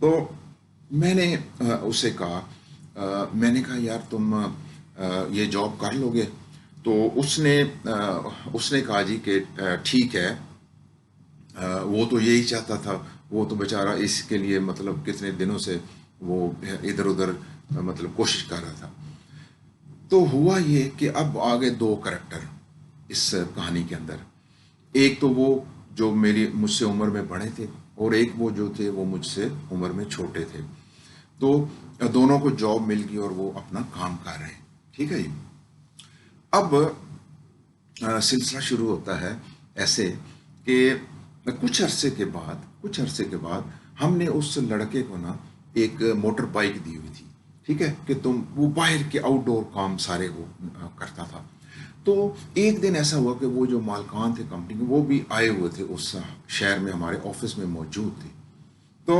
تو میں نے اسے کہا، میں نے کہا یار تم یہ جاب کر لو گے؟ تو اس نے کہا جی کہ ٹھیک ہے، وہ تو یہی چاہتا تھا، وہ تو بیچارہ اس کے لیے مطلب کتنے دنوں سے وہ ادھر ادھر مطلب کوشش کر رہا تھا۔ تو ہوا یہ کہ اب آگے دو کریکٹر اس کہانی کے اندر، ایک تو وہ جو مجھ سے عمر میں بڑے تھے، اور ایک وہ جو تھے وہ مجھ سے عمر میں چھوٹے تھے۔ تو دونوں کو جاب مل گئی اور وہ اپنا کام کر رہے ہیں، ٹھیک ہے جی۔ اب سلسلہ شروع ہوتا ہے ایسے کہ کچھ عرصے کے بعد ہم نے اس لڑکے کو نا ایک موٹر بائک دی ہوئی تھی، ٹھیک ہے، کہ وہ باہر کے آؤٹ ڈور کام سارے وہ کرتا تھا۔ تو ایک دن ایسا ہوا کہ وہ جو مالکان تھے کمپنی کے، وہ بھی آئے ہوئے تھے اس شہر میں، ہمارے آفس میں موجود تھے۔ تو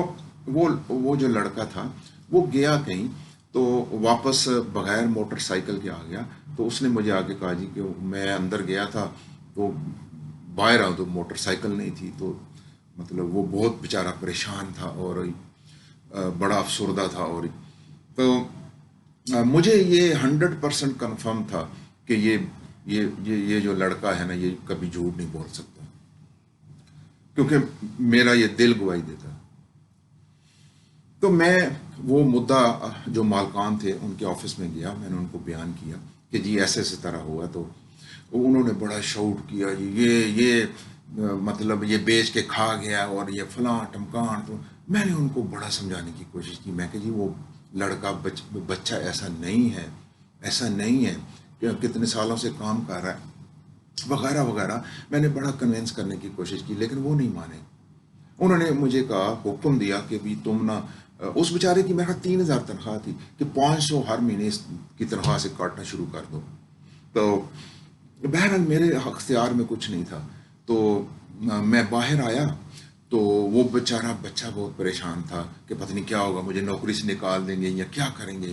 وہ جو لڑکا تھا وہ گیا کہیں، تو واپس بغیر موٹر سائیکل کے آ گیا۔ تو اس نے مجھے آگے کہا جی کہ میں اندر گیا تھا، تو باہر آؤں تو موٹر سائیکل نہیں تھی۔ تو مطلب وہ بہت بیچارہ پریشان تھا اور بڑا افسردہ تھا۔ اور تو مجھے یہ 100% کنفرم تھا کہ یہ جو لڑکا ہے نا، یہ کبھی جھوٹ نہیں بول سکتا، کیونکہ میرا یہ دل گواہی دیتا۔ تو میں وہ مدعا جو مالکان تھے ان کے آفس میں گیا، میں نے ان کو بیان کیا کہ جی ایسے طرح ہوا۔ تو انہوں نے بڑا شاؤٹ کیا، یہ مطلب یہ بیچ کے کھا گیا اور یہ فلاں ٹمکان۔ تو میں نے ان کو بڑا سمجھانے کی کوشش کی، میں کہ جی وہ لڑکا بچہ ایسا نہیں ہے کہ کتنے سالوں سے کام کر رہا ہے وغیرہ وغیرہ۔ میں نے بڑا کنونس کرنے کی کوشش کی، لیکن وہ نہیں مانے۔ انہوں نے مجھے کہا، حکم دیا کہ بھی تم نا، اس بیچارے کی میرا 3000 تنخواہ تھی، کہ 500 ہر مہینے کی تنخواہ سے کاٹنا شروع کر دو۔ تو بہرحال میرے اختیار میں کچھ نہیں تھا۔ تو میں باہر آیا تو وہ بیچارہ بچہ بہت پریشان تھا کہ پتہ نہیں کیا ہوگا، مجھے نوکری سے نکال دیں گے یا کیا کریں گے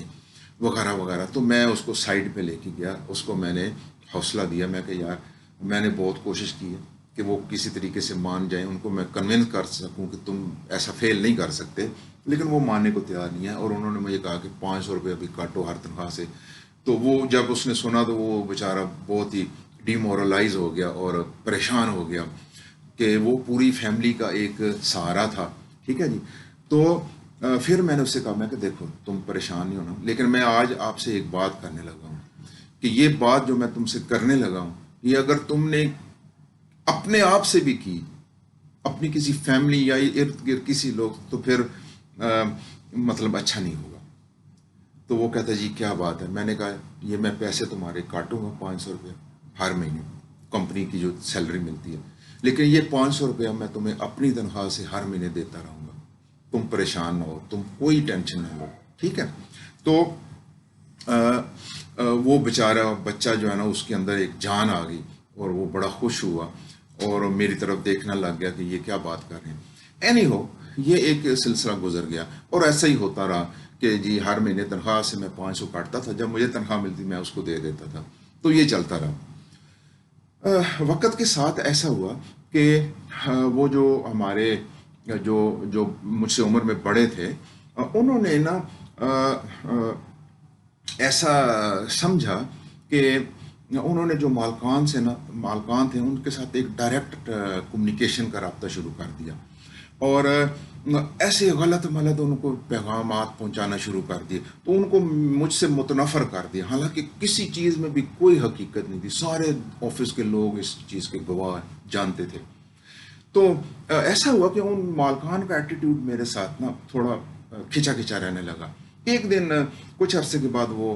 وغیرہ وغیرہ۔ تو میں اس کو سائڈ پہ لے کے گیا، اس کو میں نے حوصلہ دیا، میں کہ یار میں نے بہت کوشش کی ہے کہ وہ کسی طریقے سے مان جائیں، ان کو میں کنونس کر سکوں کہ تم ایسا فیل نہیں کر سکتے، لیکن وہ ماننے کو تیار نہیں ہے۔ اور انہوں نے مجھے کہا کہ 500 روپے ابھی کاٹو ہر تنخواہ سے۔ تو وہ جب اس نے سنا تو وہ بیچارہ بہت ہی ڈی مورلائز ہو گیا اور پریشان ہو گیا کہ وہ پوری فیملی کا ایک سہارا تھا، ٹھیک ہے جی۔ تو پھر میں نے اس سے کہا، میں کہ دیکھو تم پریشان نہیں ہونا، لیکن میں آج آپ سے ایک بات کرنے لگا ہوں کہ یہ بات جو میں تم سے کرنے لگا ہوں، یہ اگر تم نے اپنے آپ سے بھی کی، اپنی کسی فیملی یا ارد گرد کسی لوگ، تو پھر مطلب اچھا نہیں ہوگا۔ تو وہ کہتا جی کیا بات ہے؟ میں نے کہا یہ میں پیسے تمہارے کاٹوں گا 500 روپے ہر مہینے، کمپنی کی جو سیلری ملتی ہے، لیکن یہ 500 روپیہ میں تمہیں اپنی تنخواہ سے ہر مہینے دیتا رہوں گا، تم پریشان نہ ہو، تم کوئی ٹینشن نہ لو، ٹھیک ہے۔ تو وہ بیچارہ بچہ جو ہے نا، اس کے اندر ایک جان آ گئی اور وہ بڑا خوش ہوا اور میری طرف دیکھنا لگ گیا کہ یہ کیا بات کر رہے ہیں۔ اینی ہو، یہ ایک سلسلہ گزر گیا اور ایسا ہی ہوتا رہا کہ جی ہر مہینے تنخواہ سے میں 500 کاٹتا تھا، جب مجھے تنخواہ ملتی میں اس کو دے دیتا تھا۔ تو یہ چلتا رہا۔ وقت کے ساتھ ایسا ہوا کہ وہ جو ہمارے جو مجھ سے عمر میں بڑے تھے، انہوں نے نا ایسا سمجھا کہ انہوں نے جو مالکان تھے ان کے ساتھ ایک ڈائریکٹ کمیونیکیشن کا رابطہ شروع کر دیا، اور ایسے غلط ملط ان کو پیغامات پہنچانا شروع کر دیے۔ تو ان کو مجھ سے متنفر کر دیا، حالانکہ کسی چیز میں بھی کوئی حقیقت نہیں تھی، سارے آفس کے لوگ اس چیز کے گواہ جانتے تھے۔ تو ایسا ہوا کہ ان مالکان کا ایٹیٹیوڈ میرے ساتھ نا تھوڑا کھچا کھچا رہنے لگا۔ ایک دن کچھ عرصے کے بعد وہ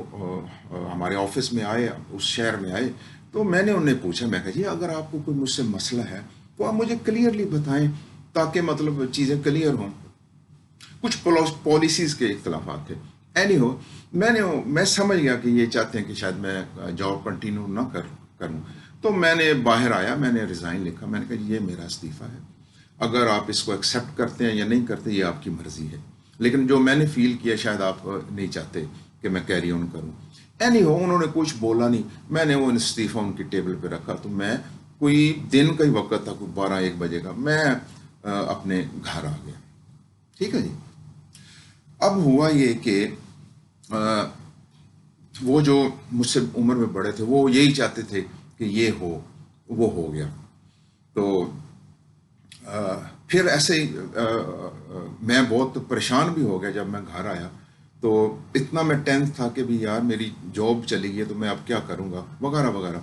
ہمارے آفس میں آئے، اس شہر میں آئے۔ تو میں نے انہیں پوچھا، میں کہا جی اگر آپ کو کوئی مجھ سے مسئلہ ہے تو آپ مجھے کلیئرلی بتائیں، تاکہ مطلب چیزیں کلیئر ہوں۔ کچھ پالیسیز کے اختلافات تھے۔ اینی ہو، میں سمجھ گیا کہ یہ چاہتے ہیں کہ شاید میں جاب کنٹینیو نہ کروں۔ تو میں نے باہر آیا، میں نے ریزائن لکھا، میں نے کہا یہ میرا استعفیٰ ہے، اگر آپ اس کو ایکسیپٹ کرتے ہیں یا نہیں کرتے یہ آپ کی مرضی ہے، لیکن جو میں نے فیل کیا شاید آپ نہیں چاہتے کہ میں کیری آن کروں۔ اینی ہو، انہوں نے کچھ بولا نہیں، میں نے وہ استعفیٰ ان کی ٹیبل پہ رکھا۔ تو میں کوئی دن کا ہی وقت تھا، کوئی 12-1 بجے کا، میں اپنے گھر آ گیا، ٹھیک ہے جی۔ اب ہوا یہ کہ وہ جو مجھ سے عمر میں بڑے تھے وہ یہی چاہتے تھے کہ یہ ہو، وہ ہو گیا. تو پھر ایسے ہی میں بہت پریشان بھی ہو گیا جب میں گھر آیا. تو اتنا میں ٹینس تھا کہ بھی یار میری جاب چلی گئی ہے تو میں اب کیا کروں گا وغیرہ وغیرہ.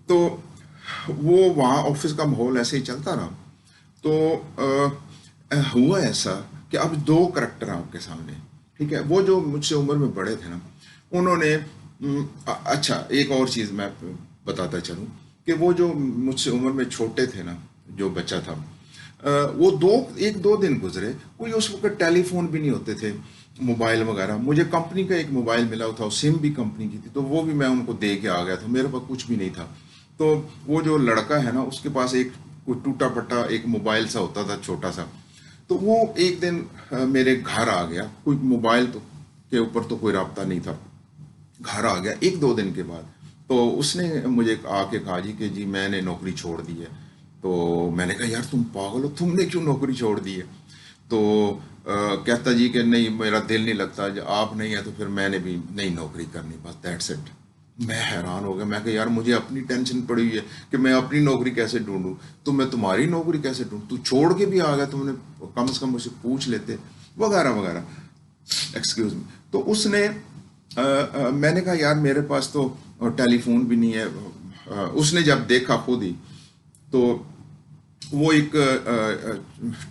تو وہ وہاں آفس کا ماحول ایسے ہی چلتا رہا. تو ہوا ایسا کہ اب دو کریکٹر ہیں آپ کے سامنے. ٹھیک ہے، وہ جو مجھ سے عمر میں بڑے تھے نا، انہوں نے اچھا ایک اور چیز میں بتاتا چلوں کہ وہ جو مجھ سے عمر میں چھوٹے تھے نا، جو بچہ تھا، وہ ایک دو دن گزرے، کوئی اس وقت ٹیلی فون بھی نہیں ہوتے تھے، موبائل وغیرہ. مجھے کمپنی کا ایک موبائل ملا تھا، سم بھی کمپنی کی تھی، تو وہ بھی میں ان کو دے کے آ گیا تھا، میرے پاس کچھ بھی نہیں تھا. تو وہ جو لڑکا ہے نا، اس کے پاس ایک کوئی ٹوٹا پٹا ایک موبائل سا ہوتا تھا چھوٹا سا. تو وہ ایک دن میرے گھر آ گیا، کوئی موبائل تو کے اوپر تو کوئی رابطہ نہیں تھا. گھر آ گیا ایک دو دن کے بعد. تو اس نے مجھے آ کے کہا جی کہ جی میں نے نوکری چھوڑ دی ہے. تو میں نے کہا یار تم پاگل ہو، تم نے کیوں نوکری چھوڑ دی ہے؟ تو کہتا جی کہ نہیں میرا دل نہیں لگتا، آپ نہیں ہے تو پھر میں نے بھی نہیں نوکری کرنی، بس دیٹس اٹ. میں حیران ہو گیا، میں کہ یار مجھے اپنی ٹینشن پڑی ہوئی ہے کہ میں اپنی نوکری کیسے ڈھونڈوں، تو میں تمہاری نوکری کیسے ڈھونڈوں؟ تو چھوڑ کے بھی آ گیا، تم نے کم از کم مجھ سے پوچھ لیتے وغیرہ وغیرہ. Excuse me. تو اس نے میں نے کہا یار میرے پاس تو ٹیلی فون بھی نہیں ہے. اس نے جب دیکھا خود ہی تو وہ ایک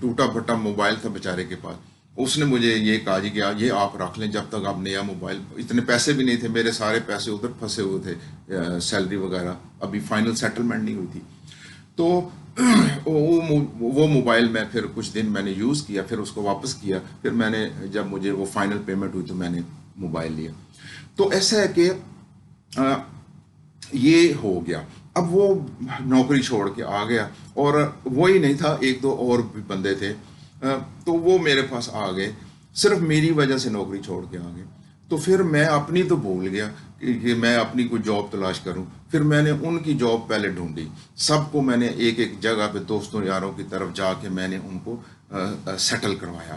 ٹوٹا پھٹا موبائل تھا بیچارے کے پاس. اس نے مجھے یہ کہا جی کہ یہ آپ رکھ لیں جب تک آپ نیا موبائل. اتنے پیسے بھی نہیں تھے میرے، سارے پیسے ادھر پھنسے ہوئے تھے، سیلری وغیرہ ابھی فائنل سیٹلمنٹ نہیں ہوئی تھی. تو وہ موبائل میں پھر کچھ دن میں نے یوز کیا، پھر اس کو واپس کیا. پھر میں نے جب مجھے وہ فائنل پیمنٹ ہوئی تو میں نے موبائل لیا. تو ایسا ہے کہ یہ ہو گیا. اب وہ نوکری چھوڑ کے آ گیا، اور وہی نہیں تھا، ایک دو اور بھی بندے تھے. تو وہ میرے پاس آ گئے، صرف میری وجہ سے نوکری چھوڑ کے آ گئے. تو پھر میں اپنی تو بھول گیا کہ میں اپنی کوئی جاب تلاش کروں. پھر میں نے ان کی جاب پہلے ڈھونڈی، سب کو میں نے ایک ایک جگہ پہ دوستوں یاروں کی طرف جا کے میں نے ان کو سیٹل کروایا.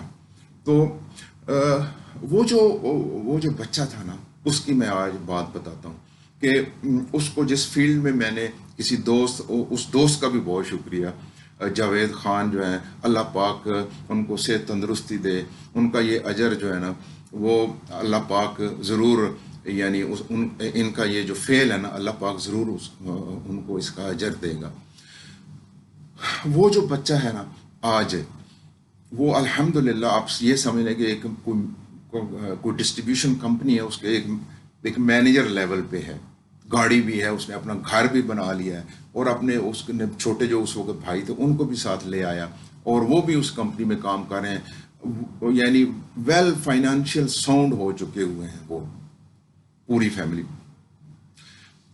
تو وہ جو بچہ تھا نا، اس کی میں آج بات بتاتا ہوں کہ اس کو جس فیلڈ میں میں نے کسی دوست، اس دوست کا بھی بہت شکریہ، جاوید خان جو ہیں، اللہ پاک ان کو صحت تندرستی دے. ان کا یہ اجر جو ہے نا، وہ اللہ پاک ضرور، یعنی ان کا یہ جو فعل ہے نا، اللہ پاک ضرور ان کو اس کا اجر دے گا. وہ جو بچہ ہے نا آج، وہ الحمدللہ آپ یہ سمجھ لیں کہ ایک کوئی ڈسٹریبیوشن کمپنی ہے، اس کے ایک مینیجر لیول پہ ہے، گاڑی بھی ہے، اس نے اپنا گھر بھی بنا لیا ہے، اور اپنے اس نے چھوٹے جو اس وقت بھائی تھے ان کو بھی ساتھ لے آیا، اور وہ بھی اس کمپنی میں کام کر رہے ہیں. یعنی ویل فائنینشیل ساؤنڈ ہو چکے ہوئے ہیں وہ پوری فیملی.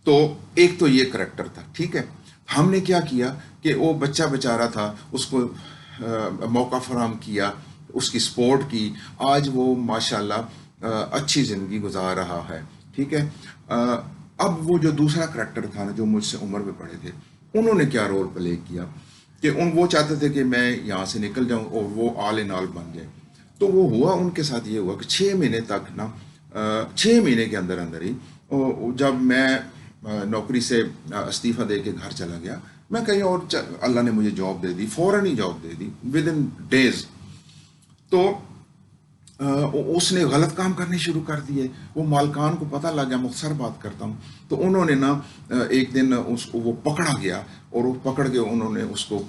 تو ایک تو یہ کریکٹر تھا. ٹھیک ہے، ہم نے کیا کیا کہ وہ بچہ بیچارہ تھا، اس کو موقع فراہم کیا، اس کی سپورٹ کی. آج وہ ماشاءاللہ اچھی زندگی گزار رہا ہے. ٹھیک ہے. اب وہ جو دوسرا کریکٹر تھا نا، جو مجھ سے عمر میں بڑے تھے، انہوں نے کیا رول پلے کیا کہ وہ چاہتے تھے کہ میں یہاں سے نکل جاؤں اور وہ آل ان آل بن جائے. تو وہ ہوا، ان کے ساتھ یہ ہوا کہ 6 مہینے تک نا، 6 مہینے کے اندر اندر ہی جب میں نوکری سے استعفیٰ دے کے گھر چلا گیا، میں کہیں اور اللہ نے مجھے جاب دے دی، فوراً ہی جاب دے دی ود ان ڈیز. تو اس نے غلط کام کرنے شروع کر دیے. وہ مالکان کو پتہ لگ گیا، مختصر بات کرتا ہوں. تو انہوں نے نا ایک دن اس کو وہ پکڑا گیا، اور وہ پکڑ کے انہوں نے اس کو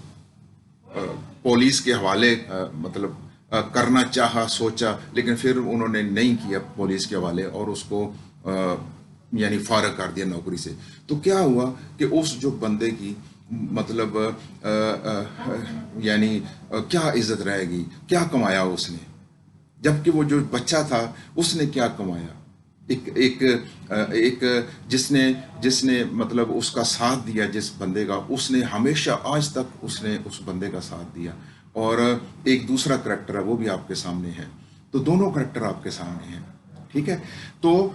پولیس کے حوالے مطلب کرنا چاہا، سوچا، لیکن پھر انہوں نے نہیں کیا پولیس کے حوالے، اور اس کو یعنی فارغ کر دیا نوکری سے. تو کیا ہوا کہ اس جو بندے کی مطلب یعنی کیا عزت رہے گی، کیا کمایا اس نے، جبکہ وہ جو بچہ تھا اس نے کیا کمایا. ایک جس نے مطلب اس کا ساتھ دیا، جس بندے کا، اس نے ہمیشہ آج تک اس نے اس بندے کا ساتھ دیا. اور ایک دوسرا کریکٹر ہے، وہ بھی آپ کے سامنے ہے. تو دونوں کریکٹر آپ کے سامنے ہیں. ٹھیک ہے. تو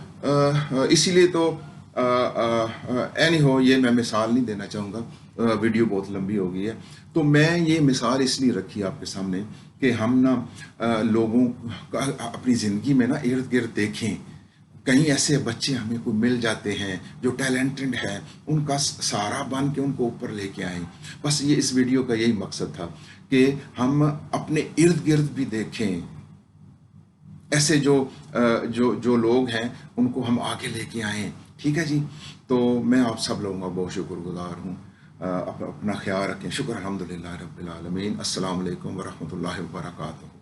اسی لیے تو اینی ہو، یہ میں مثال نہیں دینا چاہوں گا، ویڈیو بہت لمبی ہو گئی ہے. تو میں یہ مثال اس لیے رکھی آپ کے سامنے کہ ہم نا لوگوں کا اپنی زندگی میں نا ارد گرد دیکھیں، کہیں ایسے بچے ہمیں کوئی مل جاتے ہیں جو ٹیلنٹڈ ہیں، ان کا سہارا بن کے ان کو اوپر لے کے آئیں. بس یہ اس ویڈیو کا یہی مقصد تھا کہ ہم اپنے ارد گرد بھی دیکھیں ایسے جو لوگ ہیں، ان کو ہم آگے لے کے آئیں. ٹھیک ہے جی. تو میں آپ سب لوگوں کا بہت شکر گزار ہوں. اپنا خیال رکھیں. شکر الحمدللہ رب العالمین. السلام علیکم ورحمۃ اللہ وبرکاتہ.